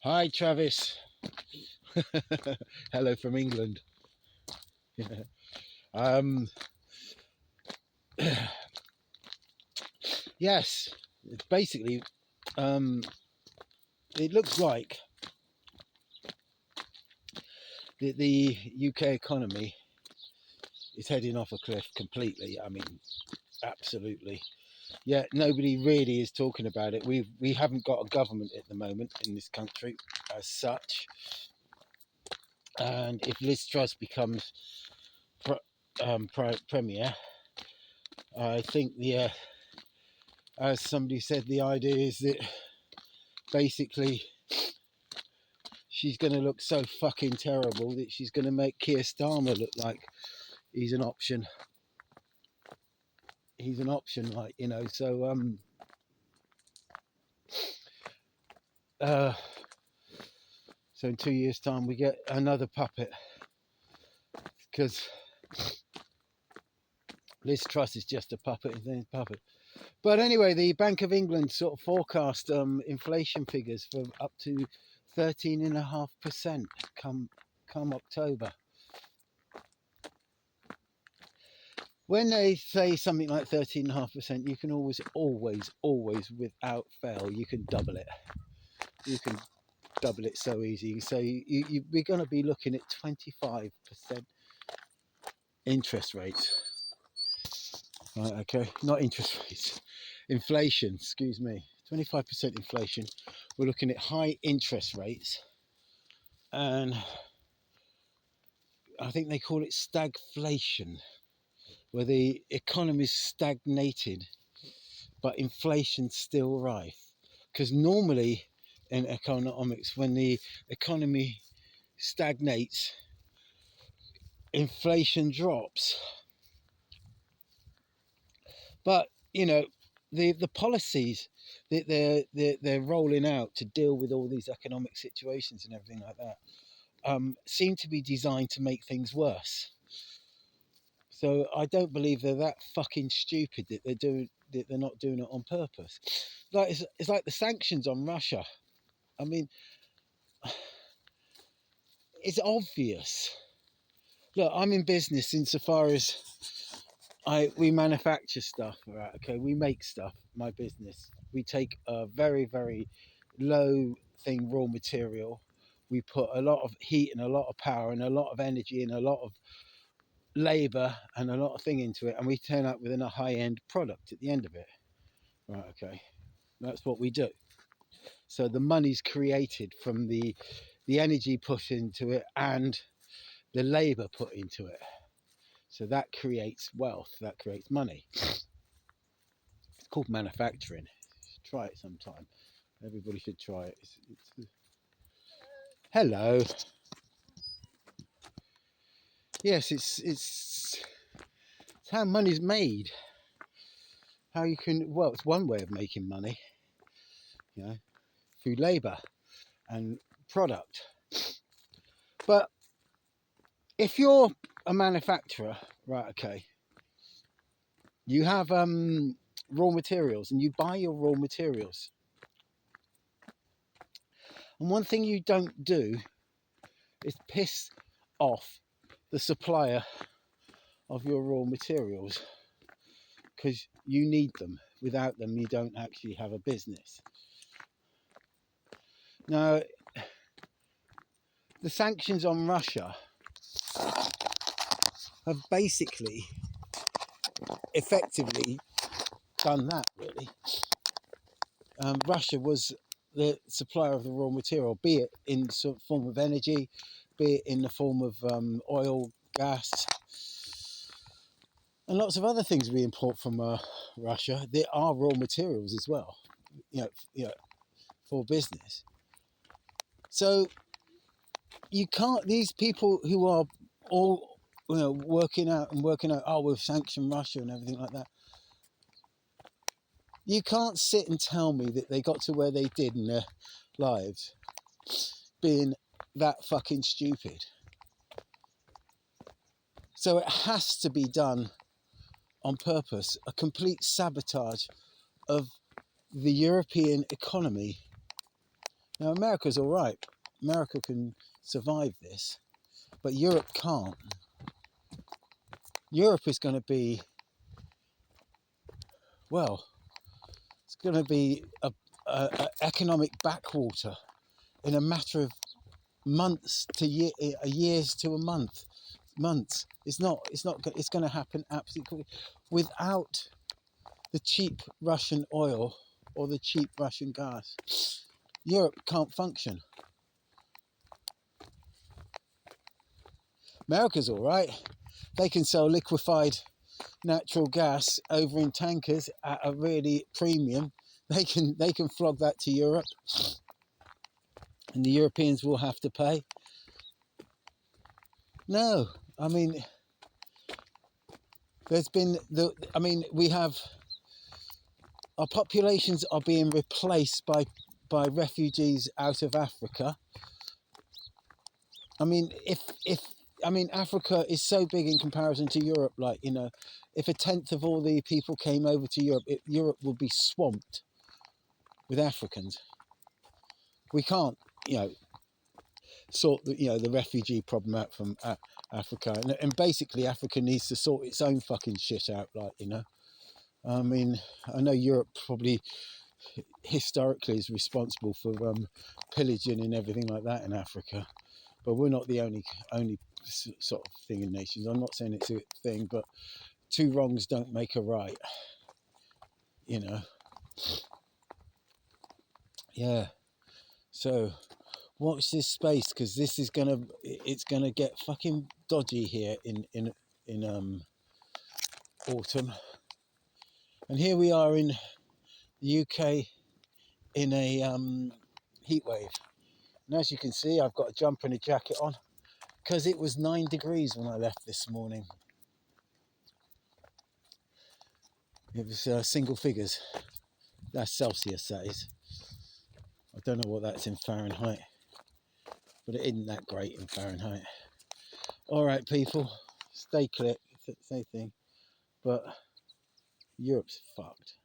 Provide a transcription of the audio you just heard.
Hi, Travis. Hello from England. um, yes, it's basically, um, it looks like the UK economy is heading off a cliff completely. I mean, absolutely. Yeah, nobody really is talking about it. We haven't got a government at the moment in this country as such. And if Liz Truss becomes premier, I think as somebody said, the idea is that basically she's going to look so fucking terrible that she's going to make Keir Starmer look like he's an option. He's an option, like, you know. Uh, so in 2 years' time we get another puppet because Liz Truss is just a puppet and then puppet. But anyway, the Bank of England sort of forecast inflation figures for up to 13.5% come October. When they say something like 13.5%, you can always, without fail, you can double it. You can double it so easy. So we're going to be looking at 25% interest rates. Right, okay, not interest rates, inflation, excuse me. 25% inflation. We're looking at high interest rates, and I think they call it stagflation, where the economy's stagnated but inflation's still rife. Because normally in economics, when the economy stagnates, inflation drops. But you know, the policies that they're rolling out to deal with all these economic situations and everything like that seem to be designed to make things worse. So I don't believe they're that fucking stupid that they're not doing it on purpose. Like it's like the sanctions on Russia. I mean, it's obvious. Look, I'm in business insofar as we manufacture stuff, right? Okay, we make stuff. My business, we take a very low thing raw material. We put a lot of heat and a lot of power and a lot of energy and a lot of labor and a lot of thing into it, and we turn up with a high end product at the end of it. Right? Okay, that's what we do. So the money's created from the energy put into it and the labor put into it. So that creates wealth, that creates money. It's called manufacturing. Try it sometime. Everybody should try it. Hello. Yes, it's how money's made. How you can, well, it's one way of making money, you know, through labor and product. But if you're a manufacturer, right, okay, you have raw materials and you buy your raw materials. And one thing you don't do is piss off the supplier of your raw materials, because you need them. Without them, you don't actually have a business. Now, the sanctions on Russia have basically, effectively done that, really. Russia was the supplier of the raw material, be it in some form of energy, be it in the form of oil, gas, and lots of other things we import from Russia. There are raw materials as well, you know, for business. So you can't. These people who are all working out. Oh, we've sanctioned Russia and everything like that. You can't sit and tell me that they got to where they did in their lives being that fucking stupid. So it has to be done on purpose, a complete sabotage of the European economy Now, America's all right. America can survive this, but Europe can't. Europe is going to be, well, it's going to be a economic backwater in a matter of months to years to a months. It's not. It's going to happen absolutely without the cheap Russian oil or the cheap Russian gas. Europe can't function. America's all right. They can sell liquefied natural gas over in tankers at a really premium. They can flog that to Europe, and the Europeans will have to pay. No, I mean, we have, our populations are being replaced by refugees out of Africa. I mean, Africa is so big in comparison to Europe. Like, if a tenth of all the people came over to Europe, Europe would be swamped with Africans. We can't, sort the refugee problem out from Africa, and basically Africa needs to sort its own fucking shit out. Like, I mean, I know Europe probably historically is responsible for pillaging and everything like that in Africa, but we're not the only sort of thing in nations. I'm not saying it's a thing, but two wrongs don't make a right. Yeah. So watch this space, because this is it's gonna get fucking dodgy here in autumn. And here we are in the UK in a heat wave. And as you can see, I've got a jumper and a jacket on because it was 9 degrees when I left this morning. It was single figures. That's Celsius, that is. I don't know what that's in Fahrenheit, but it isn't that great in Fahrenheit. All right, people, stay clear, same thing, but Europe's fucked.